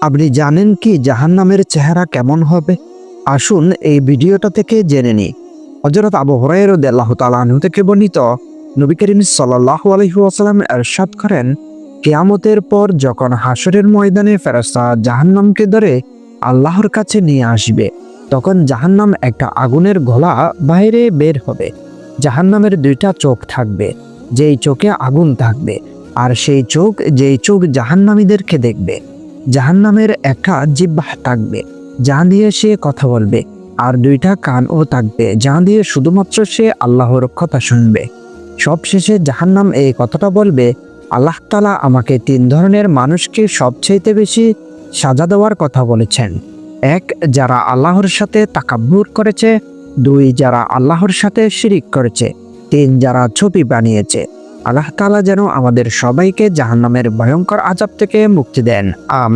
আপনি জানেন কি জাহান্নামের চেহারা কেমন হবে? আসুন এই ভিডিওটা থেকে জেনে নিই। হযরত আবু হুরায়রা রাদিয়াল্লাহু তাআলা আনহু থেকে বর্ণিত, নবী করিম সাল্লাল্লাহু আলাইহি ওয়াসাল্লাম ইরশাদ করেন, কিয়ামতের পর যখন হাশরের ময়দানে ফেরেশতা জাহান্নামকে ধরে আল্লাহর কাছে নিয়ে আসবে, তখন জাহান্নাম একটা আগুনের গোলা বাইরে বের হবে। জাহান্নামের দুইটা চোখ থাকবে, যেই চোখে আগুন থাকবে, আর যেই চোখ জাহান্নামীদেরকে দেখবে। জাহান্নামের একটা জিহ্বা থাকবে, যা দিয়ে সে কথা বলবে, আর দুইটা কানও থাকবে, যা দিয়ে শুধুমাত্র সে আল্লাহর কথা শুনবে। সবশেষে জাহান্নাম এই কথাটা বলবে, আল্লাহ তাআলা আমাকে 3 ধরনের মানুষকে সবচাইতে বেশি সাজা দেওয়ার কথা বলেছেন। 1, যারা আল্লাহর সাথে তাকাব্বুর করেছে। 2, যারা আল্লাহর সাথে শিরিক করেছে। 3, যারা ছবি বানিয়েছে। আল্লাহ তাআলা যেন আমাদের সবাইকে জাহান্নামের ভয়ঙ্কর আযাব থেকে মুক্তি দেন। আমিন।